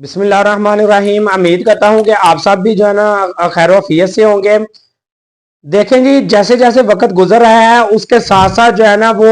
बिस्मिल्लाहिर्रहमानिर्रहीम। उम्मीद करता हूँ कि आप सब भी जो है ना खैर वफियत से होंगे। देखें जी, जैसे जैसे वक्त गुजर रहा है उसके साथ साथ जो है ना वो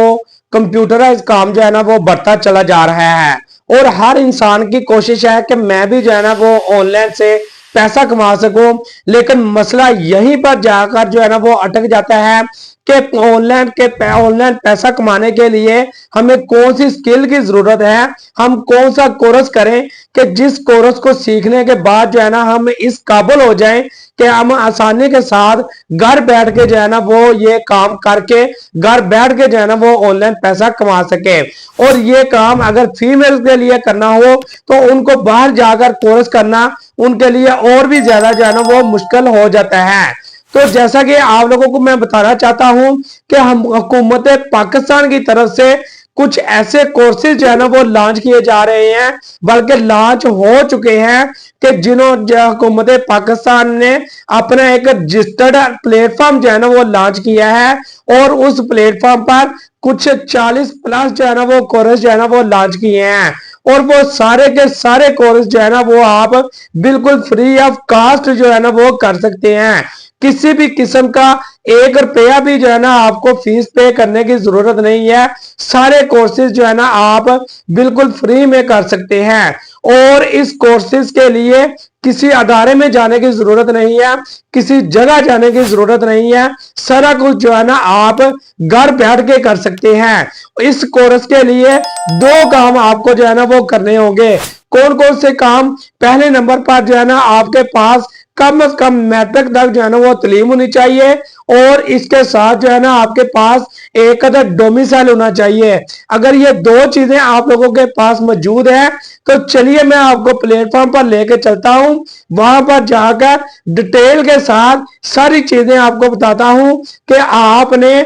कंप्यूटराइज काम जो है ना वो बढ़ता चला जा रहा है। और हर इंसान की कोशिश है कि मैं भी जो है ना वो ऑनलाइन से पैसा कमा सकूं। लेकिन मसला यहीं पर जाकर जो है ना वो अटक जाता है कि ऑनलाइन पैसा कमाने के लिए हमें कौन सी स्किल की जरूरत है, हम कौन सा कोर्स करें कि जिस कोर्स को सीखने के बाद जो है ना हम इस काबिल हो जाएं कि हम आसानी के साथ घर बैठ के जो है ना वो ये काम करके घर बैठ के जो है ना वो ऑनलाइन पैसा कमा सके। और ये काम अगर फीमेल के लिए करना हो तो उनको बाहर जाकर कोर्स करना उनके लिए और भी ज्यादा जो है ना वो मुश्किल हो जाता है। तो जैसा कि आप लोगों को मैं बताना चाहता हूं कि हम हुकूमत पाकिस्तान की तरफ से कुछ ऐसे कोर्सेज जो है ना वो लॉन्च किए जा रहे हैं, बल्कि लॉन्च हो चुके हैं कि हुकूमत पाकिस्तान ने अपना एक रजिस्टर्ड प्लेटफॉर्म जो है ना वो लॉन्च किया है। और उस प्लेटफॉर्म पर कुछ 40 प्लस जो है ना वो कोर्स जो है ना वो लॉन्च किए हैं। और वो सारे के सारे कोर्स जो है ना वो आप बिल्कुल फ्री ऑफ कास्ट जो है ना वो कर सकते हैं। किसी भी किस्म का 1 रुपया भी जो है ना आपको फीस पे करने की जरूरत नहीं है। सारे कोर्सेज जो है ना आप बिल्कुल फ्री में कर सकते हैं। और इस कोर्सेज के लिए किसी अदारे में जाने की जरूरत नहीं है, किसी जगह जाने की जरूरत नहीं है। सारा कुछ जो है ना आप घर बैठ के कर सकते हैं। इस कोर्स के लिए 2 काम आपको जो है ना वो करने होंगे। कौन कौन से काम? पहले नंबर पर जो है ना आपके पास कम से कम मैट्रिक तक जो है ना वो तलीम होनी चाहिए। और इसके साथ जो है ना आपके पास एक अदर डोमिसाइल होना चाहिए। अगर ये 2 चीजें आप लोगों के पास मौजूद है तो चलिए मैं आपको प्लेटफॉर्म पर लेके चलता हूं। वहां पर जाकर डिटेल के साथ सारी चीजें आपको बताता हूं कि आपने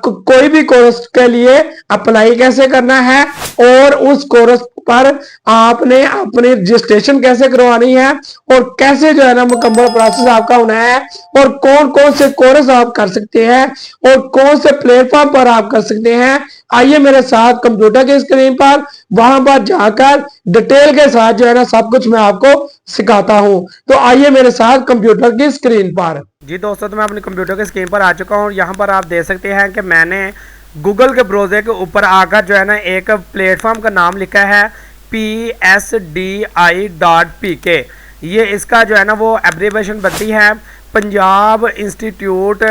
कोई भी कोर्स के लिए अप्लाई कैसे करना है और उस कोर्स पर आपने अपनी रजिस्ट्रेशन कैसे करवानी है और कैसे जो है ना मुकम्मल प्रोसेस आपका होना है और कौन कौन से कोर्स आप कर सकते हैं और कौन से प्लेटफॉर्म पर आप कर सकते हैं। आइए मेरे साथ कंप्यूटर की स्क्रीन पर, वहां पर जाकर डिटेल के साथ जो है ना सब कुछ मैं आपको सिखाता हूं। तो आइए मेरे साथ कंप्यूटर की स्क्रीन पर। जी दोस्तों, तो मैं अपनी कंप्यूटर की स्क्रीन पर आ चुका हूँ। यहाँ पर आप देख सकते हैं कि मैंने गूगल के ब्राउज़र के ऊपर आकर जो है ना एक प्लेटफॉर्म का नाम लिखा है PSDI.PK। ये इसका जो है ना वो एब्रीविएशन बनती है Punjab institute,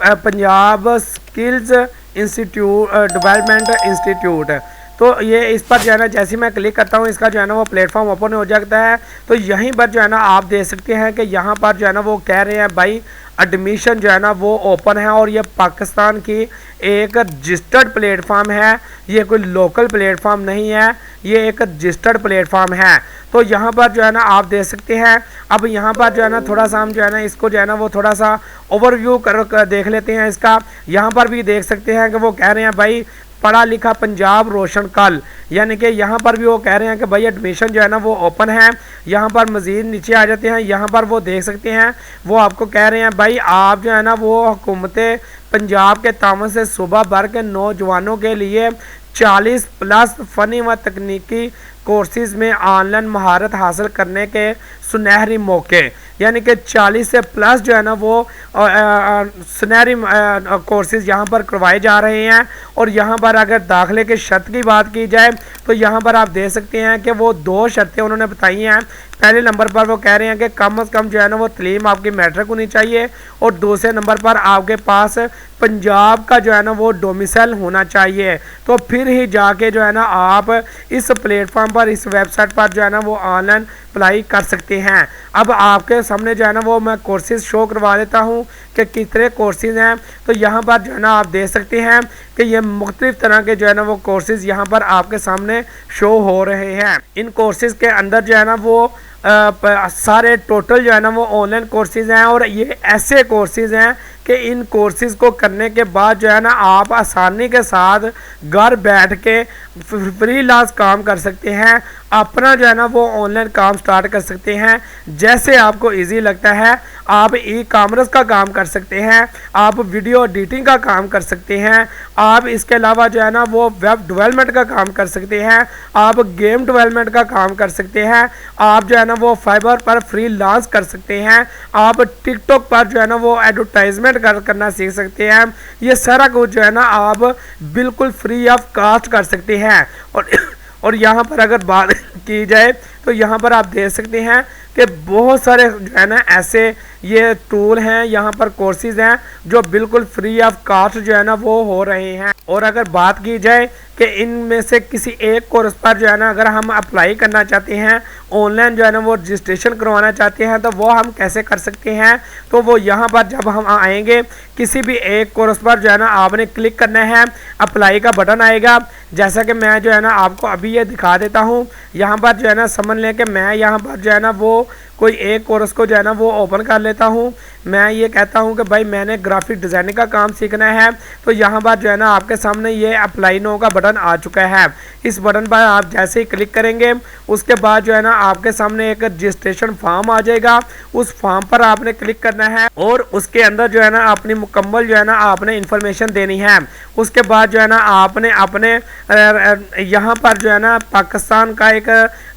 Punjab skills institute development institute. तो ये इस पर जो है ना जैसे मैं क्लिक करता हूँ इसका जो है ना वो प्लेटफॉर्म ओपन हो जाता है। तो यहीं पर जो है ना आप देख सकते हैं कि यहाँ पर जो है ना वो कह रहे हैं भाई एडमिशन जो है ना वो ओपन है। और ये पाकिस्तान की एक रजिस्टर्ड प्लेटफॉर्म है, ये कोई लोकल प्लेटफॉर्म नहीं है, ये एक रजिस्टर्ड प्लेटफॉर्म है। तो यहाँ पर जो है ना आप देख सकते हैं। अब यहाँ पर जो है ना थोड़ा सा हम जो है ना इसको जो है ना वो थोड़ा सा ओवरव्यू कर देख लेते हैं इसका। यहाँ पर भी देख सकते हैं कि वो कह रहे हैं भाई पढ़ा लिखा पंजाब रोशन कल, यानी कि यहाँ पर भी वो कह रहे हैं कि भाई एडमिशन जो है ना वो ओपन है। यहाँ पर मज़ीद नीचे आ जाते हैं, यहाँ पर वो देख सकते हैं वो आपको कह रहे हैं भाई आप जो है ना वो हुकूमत पंजाब के तावन से सूबा भर के नौजवानों के लिए 40 प्लस फ़नी व तकनीकी कोर्सेज़ में ऑनलाइन महारत हासिल करने के सुनहरी मौके, यानी कि 40 से प्लस जो है ना वो सुनहरी कोर्सेज़ यहाँ पर करवाए जा रहे हैं। और यहाँ पर अगर दाखिले के शर्त की बात की जाए तो यहाँ पर आप देख सकते हैं कि वो 2 शर्तें उन्होंने बताई हैं। पहले नंबर पर वो कह रहे हैं कि कम से कम जो है ना वो तलीम आपकी मैट्रिक होनी चाहिए और दूसरे नंबर पर आपके पास पंजाब का जो है ना वो डोमिसाइल होना चाहिए। तो फिर ही जाके जो है ना आप इस प्लेटफॉर्म पर, इस वेबसाइट पर जो है ना वो ऑनलाइन अप्लाई कर सकते हैं। अब आपके सामने जो है ना वो मैं कोर्सेज शो करवा देता हूँ कि कितने कोर्सेज हैं। तो यहाँ पर जो है ना आप देख सकते हैं कि ये मुख्तलिफ तरह के जो है ना वो कोर्सेज यहाँ पर आपके सामने शो हो रहे हैं। इन कोर्सेज के अंदर जो है ना वो सारे टोटल जो है ना वो ऑनलाइन कोर्सेज हैं। और ये ऐसे कोर्सेज हैं कि इन कोर्सेज़ को करने के बाद जो है ना आप आसानी के साथ घर बैठ के फ्रीलांस काम कर सकते हैं, अपना जो है ना वो ऑनलाइन काम स्टार्ट कर सकते हैं जैसे आपको इजी लगता है। आप ई कॉमर्स का काम कर सकते हैं, आप वीडियो एडिटिंग का काम कर सकते हैं, आप इसके अलावा जो है ना वो वेब डेवलपमेंट का काम कर सकते हैं, आप गेम डेवलपमेंट का काम कर सकते हैं, आप जो है ना वो फाइबर पर फ्रीलांस कर सकते हैं, आप टिकटॉक पर जो है ना वो एडवर्टाइजमेंट करना सीख सकते हैं। ये सारा कुछ जो है ना आप बिल्कुल फ्री ऑफ कास्ट कर सकते हैं। और यहाँ पर अगर बात की जाए तो यहाँ पर आप देख सकते हैं कि बहुत सारे जो है ना ऐसे ये टूल हैं, यहाँ पर कोर्सेज हैं जो बिल्कुल फ्री ऑफ कास्ट जो है ना वो हो रहे हैं। और अगर बात की जाए कि इनमें से किसी एक कोर्स पर जो है ना अगर हम अप्लाई करना चाहते हैं, ऑनलाइन जो है ना वो रजिस्ट्रेशन करवाना चाहते हैं, तो वो हम कैसे कर सकते हैं। तो वो यहाँ पर जब हम आएंगे किसी भी एक कोर्स पर जो है ना आपने क्लिक करना है, अप्लाई का बटन आएगा। जैसा कि मैं जो है ना आपको अभी ये दिखा देता हूँ। यहाँ पर जो है ना समझ लें कि मैं यहाँ पर जो है ना वो कोई एक कोर्स को जो है ना वो ओपन कर लेता हूँ। मैं ये कहता हूँ कि भाई मैंने ग्राफिक डिज़ाइनिंग का काम सीखना है, तो यहाँ पर जो है ना आपके सामने ये अप्लाई नो का बटन आ चुका है। इस बटन पर आप जैसे ही क्लिक करेंगे उसके बाद जो है ना आपके सामने एक रजिस्ट्रेशन फॉर्म आ जाएगा। उस फॉर्म पर आपने क्लिक करना है और उसके अंदर जो है ना अपनी मुकम्मल जो है ना आपने इंफॉर्मेशन देनी है। उसके बाद जो है ना आपने अपने यहाँ पर जो है ना पाकिस्तान का एक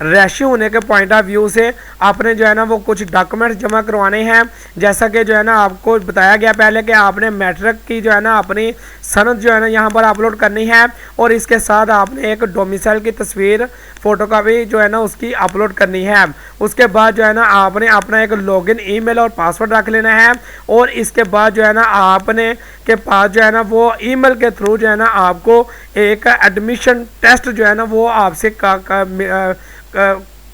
रेशियो होने के पॉइंट ऑफ व्यू से आपने जो है ना वो कुछ डॉक्यूमेंट्स जमा करवाने हैं। जैसा कि जो है ना आपको बताया गया पहले कि आपने मैट्रिक की जो है ना अपनी सनद जो है ना यहाँ पर अपलोड करनी है और इसके साथ आपने एक डोमिसाइल की तस्वीर फोटोकॉपी जो है ना उसकी अपलोड करनी है। उसके बाद जो है ना आपने अपना एक लॉगिन ईमेल और पासवर्ड रख लेना है और इसके बाद जो है ना आपने के पास जो है ना वो ईमेल के थ्रू जो है ना आपको एक एडमिशन टेस्ट जो है ना वो आपसे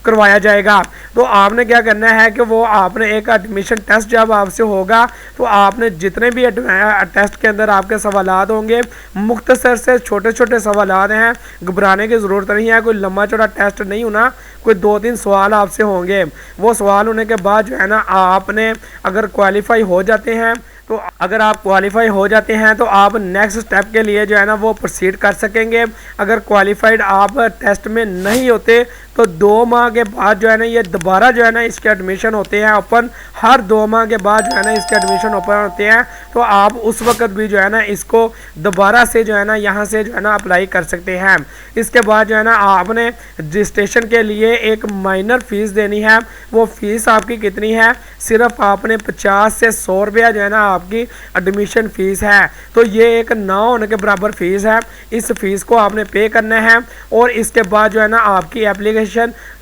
करवाया जाएगा। तो आपने क्या करना है कि वो आपने एक एडमिशन टेस्ट जब आपसे होगा तो आपने जितने भी टेस्ट के अंदर आपके सवालात होंगे, मुख्तसर से छोटे छोटे सवालात हैं, घबराने की ज़रूरत नहीं है। कोई लंबा चौड़ा टेस्ट नहीं होना, कोई 2-3 सवाल आपसे होंगे। वो सवाल होने के बाद जो है ना आपने अगर क्वालिफाई हो जाते हैं तो अगर आप क्वालिफाई हो जाते हैं तो आप नेक्स्ट स्टेप के लिए जो है ना वो प्रोसीड कर सकेंगे। अगर क्वालिफाइड आप टेस्ट में नहीं होते तो 2 माह के बाद जो है ना ये दोबारा जो है ना इसके एडमिशन होते हैं ओपन। हर 2 माह के बाद जो है ना इसके एडमिशन ओपन होते हैं, तो आप उस वक्त भी जो है ना इसको दोबारा से जो है ना यहाँ से जो है ना अप्लाई कर सकते हैं। इसके बाद जो है ना आपने रजिस्ट्रेशन के लिए एक माइनर फीस देनी है। वो फीस आपकी कितनी है, सिर्फ आपने 50 से 100 रुपया जो है ना आपकी एडमिशन फ़ीस है। तो ये एक ना होने के बराबर फ़ीस है। इस फीस को आपने पे करना है और इसके बाद जो है ना आपकी एप्लीकेशन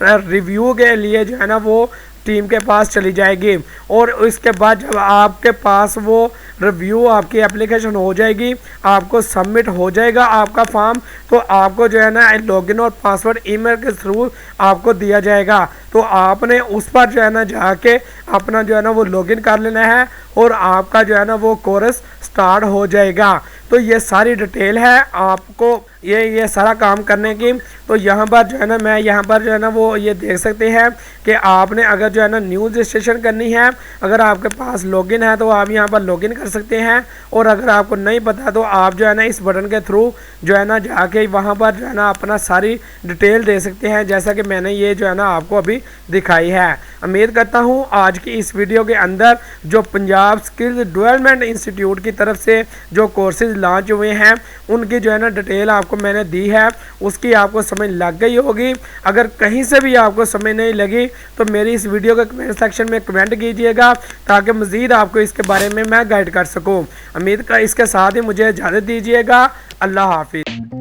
रिव्यू के लिए जो है ना वो टीम के पास चली जाएगी और इसके बाद जब आपके पास वो रिव्यू आपकी एप्लीकेशन हो जाएगी, आपको सबमिट हो जाएगा आपका फॉर्म, तो आपको जो है ना लॉगिन और पासवर्ड ईमेल के थ्रू आपको दिया जाएगा। तो आपने उस पर जो है ना जाके अपना जो है ना वो लॉगिन कर लेना है और आपका जो है ना वो कोर्स स्टार्ट हो जाएगा। तो ये सारी डिटेल है आपको ये सारा काम करने की। तो यहाँ पर जो है ना मैं यहाँ पर जो है ना वो ये देख सकते हैं कि आपने अगर जो है ना न्यू रजिस्ट्रेशन करनी है, अगर आपके पास लॉगिन है तो आप यहाँ पर लॉगिन कर सकते हैं और अगर आपको नहीं पता तो आप जो है ना इस बटन के थ्रू जो है ना जाके वहाँ पर जो है ना अपना सारी डिटेल दे सकते हैं, जैसा कि मैंने ये जो है ना आपको अभी दिखाई है। उम्मीद करता हूँ आज की इस वीडियो के अंदर जो पंजाब स्किल्स डेवलपमेंट इंस्टीट्यूट की तरफ से जो कोर्सेज लॉन्च हुए हैं उनकी जो है ना डिटेल आपको मैंने दी है, उसकी आपको समझ लग गई होगी। अगर कहीं से भी आपको समझ नहीं लगी तो मेरी इस वीडियो के कमेंट सेक्शन में कमेंट कीजिएगा ताकि मज़ीद आपको इसके बारे में मैं गाइड कर सकूं। उम्मीद का इसके साथ ही मुझे इजाज़त दीजिएगा। अल्लाह हाफिज़।